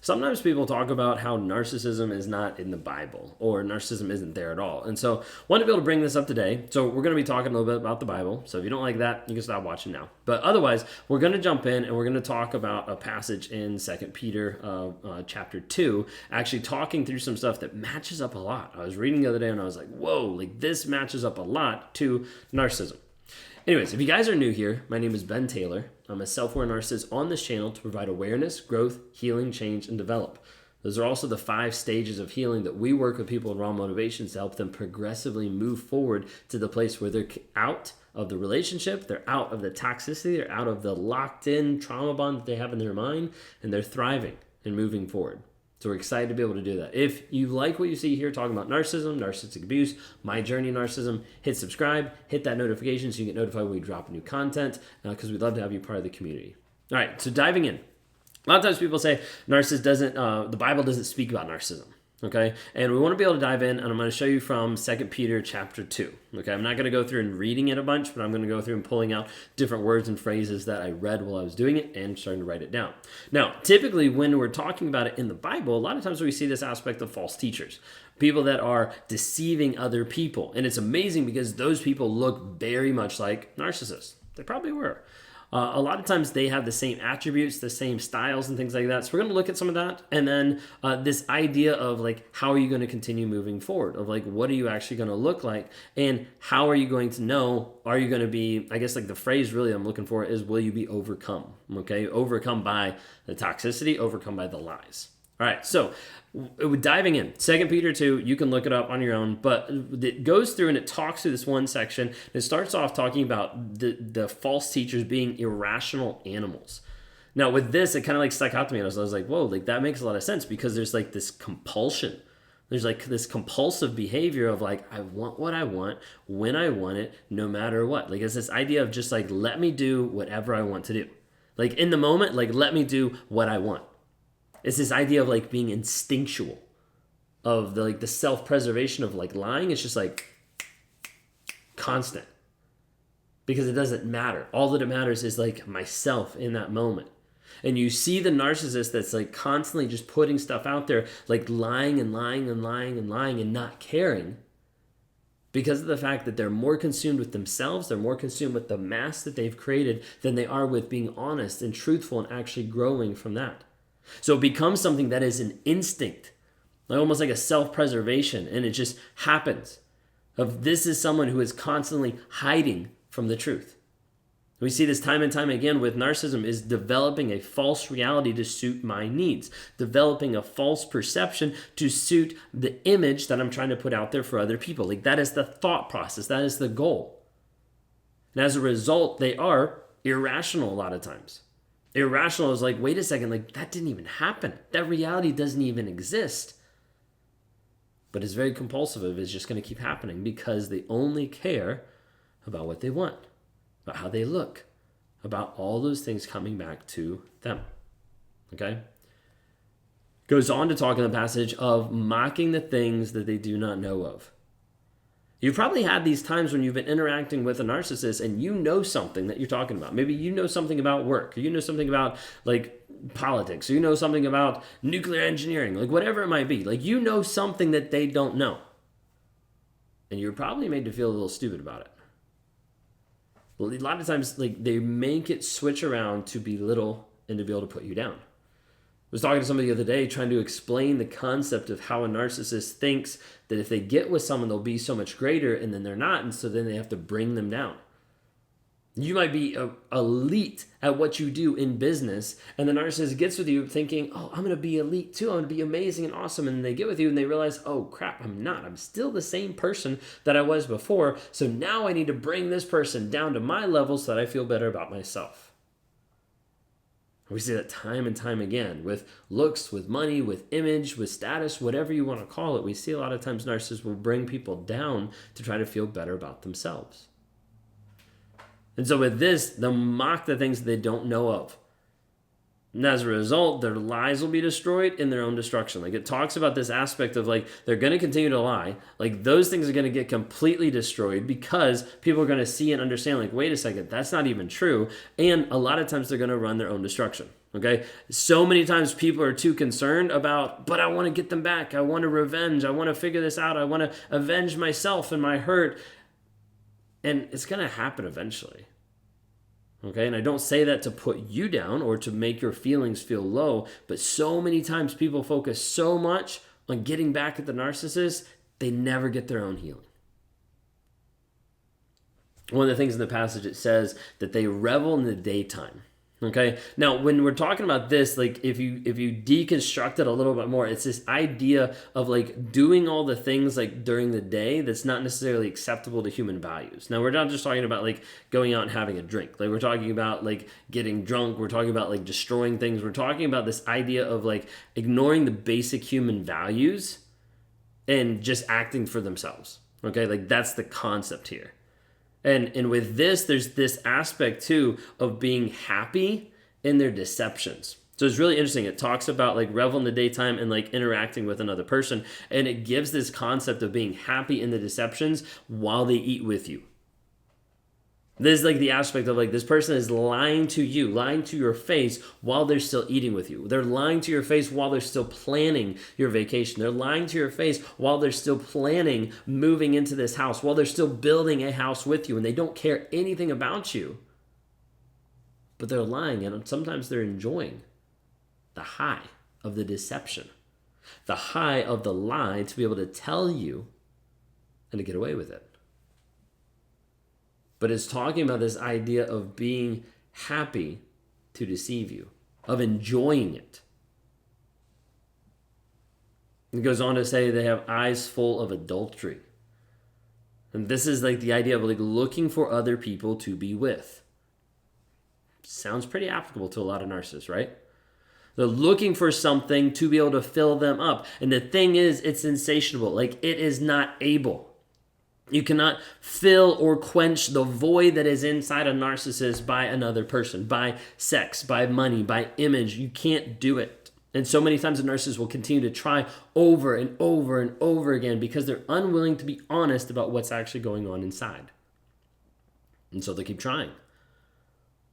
sometimes people talk about how narcissism is not in the Bible or narcissism isn't there at all. And so I wanted to be able to bring this up today. So we're going to be talking a little bit about the Bible. So if you don't like that, you can stop watching now. But otherwise, we're going to jump in and we're going to talk about a passage in 2 Peter chapter 2, actually talking through some stuff that matches up a lot. I was reading the other day and I was like, whoa, like this matches up a lot to narcissism. Anyways, if you guys are new here, my name is Ben Taylor. I'm a self-aware narcissist on this channel to provide awareness, growth, healing, change, and develop. Those are also the 5 stages of healing that we work with people in Raw Motivations to help them progressively move forward to the place where they're out of the relationship, they're out of the toxicity, they're out of the locked-in trauma bond that they have in their mind, and they're thriving and moving forward. So we're excited to be able to do that. If you like what you see here talking about narcissism, narcissistic abuse, my journey in narcissism, hit subscribe, hit that notification so you get notified when we drop new content because we'd love to have you part of the community. All right, so diving in. A lot of times people say the Bible doesn't speak about narcissism. Okay, and we want to be able to dive in, and I'm going to show you from 2 Peter chapter 2. Okay, I'm not going to go through and reading it a bunch, but I'm going to go through and pulling out different words and phrases that I read while I was doing it and starting to write it down. Now, typically when we're talking about it in the Bible, a lot of times we see this aspect of false teachers, people that are deceiving other people, and it's amazing because those people look very much like narcissists. They probably were. A lot of times they have the same attributes, the same styles and things like that. So we're going to look at some of that. And then this idea of like, how are you going to continue moving forward? Of like, what are you actually going to look like? And how are you going to know? Are you going to be, I guess like the phrase really I'm looking for is, will you be overcome? Okay. Overcome by the toxicity, overcome by the lies. All right, so diving in, 2 Peter 2, you can look it up on your own, but it goes through and it talks through this one section. It starts off talking about the false teachers being irrational animals. Now, with this, it kind of like stuck out to me. I was like, whoa, like that makes a lot of sense because there's like this compulsion. There's like this compulsive behavior of like, I want what I want, when I want it, no matter what. Like it's this idea of just like, let me do whatever I want to do. Like in the moment, like let me do what I want. It's this idea of like being instinctual, of the self-preservation of like lying. It's just like constant because it doesn't matter. All that it matters is like myself in that moment. And you see the narcissist that's like constantly just putting stuff out there, like lying and lying and lying and lying and not caring because of the fact that they're more consumed with themselves. They're more consumed with the mask that they've created than they are with being honest and truthful and actually growing from that. So it becomes something that is an instinct, like almost like a self-preservation, and it just happens. This is someone who is constantly hiding from the truth. We see this time and time again with narcissism is developing a false reality to suit my needs, developing a false perception to suit the image that I'm trying to put out there for other people. Like that is the thought process, that is the goal. And as a result, they are irrational a lot of times. Irrational is like, wait a second, like that didn't even happen. That reality doesn't even exist. But it's very compulsive. It's just going to keep happening because they only care about what they want, about how they look, about all those things coming back to them. Okay? Goes on to talk in the passage of mocking the things that they do not know of. You've probably had these times when you've been interacting with a narcissist and you know something that you're talking about. Maybe you know something about work, or you know something about like politics, or you know something about nuclear engineering, like whatever it might be. Like you know something that they don't know. And you're probably made to feel a little stupid about it. Well, a lot of times like they make it switch around to belittle and to be able to put you down. I was talking to somebody the other day trying to explain the concept of how a narcissist thinks that if they get with someone, they'll be so much greater, and then they're not, and so then they have to bring them down. You might be elite at what you do in business, and the narcissist gets with you thinking, oh, I'm going to be elite too. I'm going to be amazing and awesome. And they get with you and they realize, oh, crap, I'm not. I'm still the same person that I was before, so now I need to bring this person down to my level so that I feel better about myself. We see that time and time again with looks, with money, with image, with status, whatever you want to call it. We see a lot of times narcissists will bring people down to try to feel better about themselves. And so with this, they'll mock the things that they don't know of. And as a result, their lies will be destroyed in their own destruction. Like, it talks about this aspect of like, they're going to continue to lie. Like, those things are going to get completely destroyed because people are going to see and understand, like, wait a second, that's not even true. And a lot of times they're going to run their own destruction. Okay. So many times people are too concerned about, but I want to get them back. I want to revenge. I want to figure this out. I want to avenge myself and my hurt. And it's going to happen eventually. Okay, and I don't say that to put you down or to make your feelings feel low, but so many times people focus so much on getting back at the narcissist, they never get their own healing. One of the things in the passage, it says that they revel in the daytime. Okay. Now, when we're talking about this, like if you deconstruct it a little bit more, it's this idea of like doing all the things like during the day that's not necessarily acceptable to human values. Now, we're not just talking about like going out and having a drink. Like, we're talking about like getting drunk. We're talking about like destroying things. We're talking about this idea of like ignoring the basic human values and just acting for themselves. Okay. Like, that's the concept here. And with this, there's this aspect too of being happy in their deceptions. So it's really interesting. It talks about like revel in the daytime and like interacting with another person. And it gives this concept of being happy in the deceptions while they eat with you. This is like the aspect of like this person is lying to you, lying to your face while they're still eating with you. They're lying to your face while they're still planning your vacation. They're lying to your face while they're still planning moving into this house, while they're still building a house with you, and they don't care anything about you. But they're lying, and sometimes they're enjoying the high of the deception, the high of the lie to be able to tell you and to get away with it. But it's talking about this idea of being happy to deceive you, of enjoying it. It goes on to say they have eyes full of adultery. And this is like the idea of like looking for other people to be with. Sounds pretty applicable to a lot of narcissists, right? They're looking for something to be able to fill them up. And the thing is, it's insatiable. Like, it is not able. You cannot fill or quench the void that is inside a narcissist by another person, by sex, by money, by image. You can't do it. And so many times a narcissist will continue to try over and over and over again because they're unwilling to be honest about what's actually going on inside. And so they keep trying.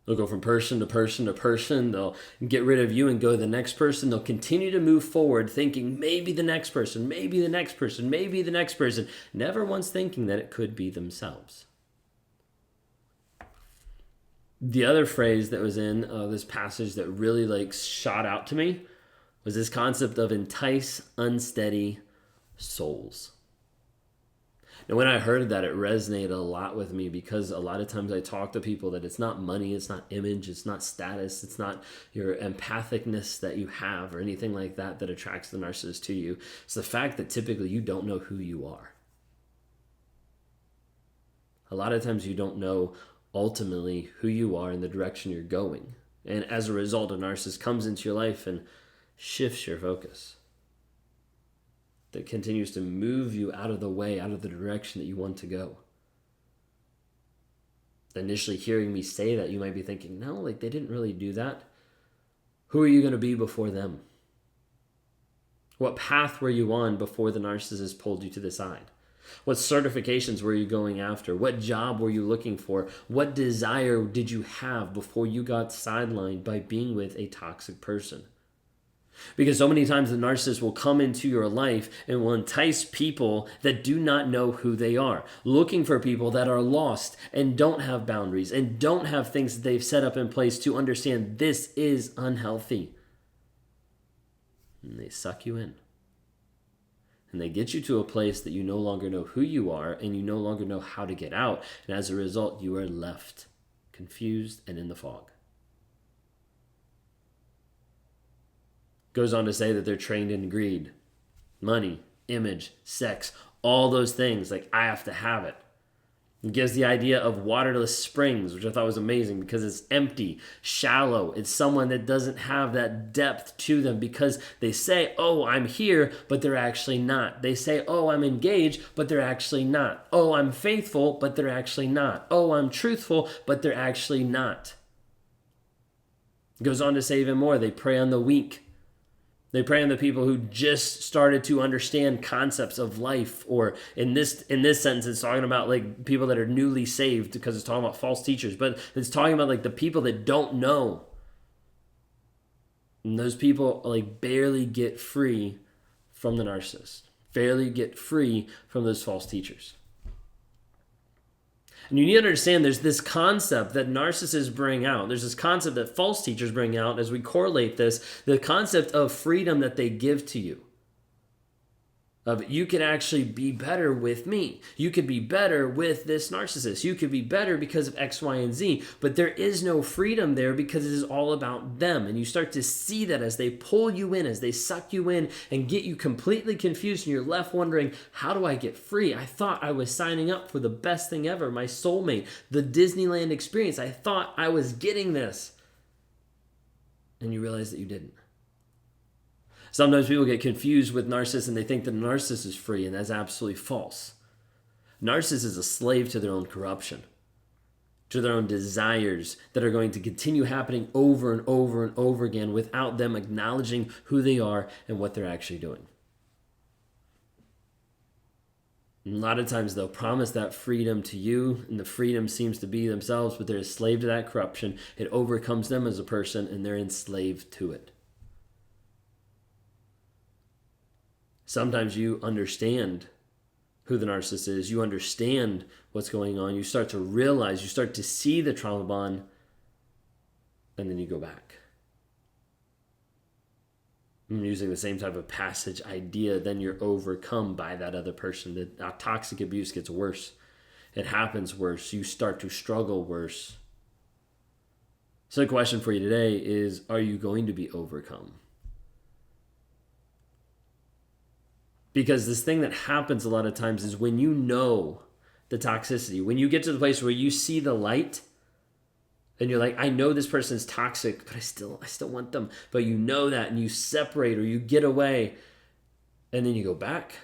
They'll go from person to person to person. They'll get rid of you and go to the next person. They'll continue to move forward thinking maybe the next person, maybe the next person, maybe the next person, never once thinking that it could be themselves. The other phrase that was in this passage that really like shot out to me was this concept of entice unsteady souls. And when I heard that, it resonated a lot with me because a lot of times I talk to people that it's not money, it's not image, it's not status, it's not your empathicness that you have or anything like that that attracts the narcissist to you. It's the fact that typically you don't know who you are. A lot of times you don't know ultimately who you are and the direction you're going. And as a result, a narcissist comes into your life and shifts your focus. That continues to move you out of the way, out of the direction that you want to go. Initially hearing me say that, you might be thinking, no, like they didn't really do that. Who are you going to be before them? What path were you on before the narcissist pulled you to the side? What certifications were you going after? What job were you looking for? What desire did you have before you got sidelined by being with a toxic person? Because so many times the narcissist will come into your life and will entice people that do not know who they are, looking for people that are lost and don't have boundaries and don't have things that they've set up in place to understand this is unhealthy. And they suck you in. And they get you to a place that you no longer know who you are and you no longer know how to get out. And as a result, you are left confused and in the fog. Goes on to say that they're trained in greed, money, image, sex, all those things. Like, I have to have it. It gives the idea of waterless springs, which I thought was amazing because it's empty, shallow. It's someone that doesn't have that depth to them because they say, oh, I'm here, but they're actually not. They say, oh, I'm engaged, but they're actually not. Oh, I'm faithful, but they're actually not. Oh, I'm truthful, but they're actually not. It goes on to say even more, they prey on the weak. They prey on the people who just started to understand concepts of life, or in this sentence, it's talking about like people that are newly saved because it's talking about false teachers, but it's talking about like the people that don't know. And those people like barely get free from the narcissist, barely get free from those false teachers. And you need to understand there's this concept that narcissists bring out. There's this concept that false teachers bring out as we correlate this, the concept of freedom that they give to you. Of you can actually be better with me. You could be better with this narcissist. You could be better because of X, Y, and Z. But there is no freedom there because it is all about them. And you start to see that as they pull you in, as they suck you in and get you completely confused, and you're left wondering, how do I get free? I thought I was signing up for the best thing ever, my soulmate, the Disneyland experience. I thought I was getting this. And you realize that you didn't. Sometimes people get confused with narcissists and they think that a narcissist is free, and that's absolutely false. Narcissist is a slave to their own corruption, to their own desires that are going to continue happening over and over and over again without them acknowledging who they are and what they're actually doing. And a lot of times they'll promise that freedom to you, and the freedom seems to be themselves, but they're a slave to that corruption. It overcomes them as a person, and they're enslaved to it. Sometimes you understand who the narcissist is. You understand what's going on. You start to realize, you start to see the trauma bond, and then you go back. I'm using the same type of passage idea. Then you're overcome by that other person. The toxic abuse gets worse. It happens worse. You start to struggle worse. So the question for you today is, are you going to be overcome? Because this thing that happens a lot of times is when you know the toxicity, when you get to the place where you see the light and you're like, I know this person's toxic, but I still want them. But you know that, and you separate or you get away, and then you go back.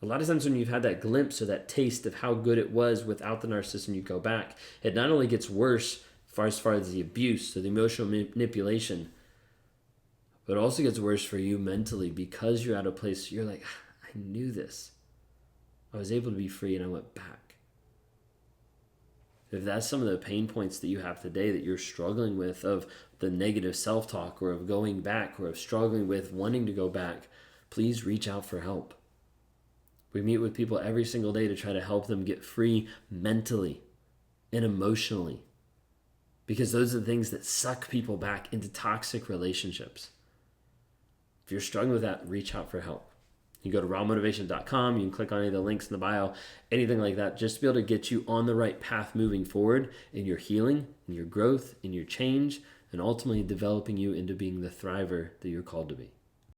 A lot of times when you've had that glimpse or that taste of how good it was without the narcissist and you go back, it not only gets worse as far as the abuse or the emotional manipulation, but it also gets worse for you mentally because you're at a place you're like, I knew this. I was able to be free and I went back. If that's some of the pain points that you have today that you're struggling with, of the negative self-talk or of going back or of struggling with wanting to go back, please reach out for help. We meet with people every single day to try to help them get free mentally and emotionally, because those are the things that suck people back into toxic relationships. If you're struggling with that, reach out for help. You can go to rawmotivation.com. You can click on any of the links in the bio, anything like that, just to be able to get you on the right path moving forward in your healing, in your growth, in your change, and ultimately developing you into being the thriver that you're called to be.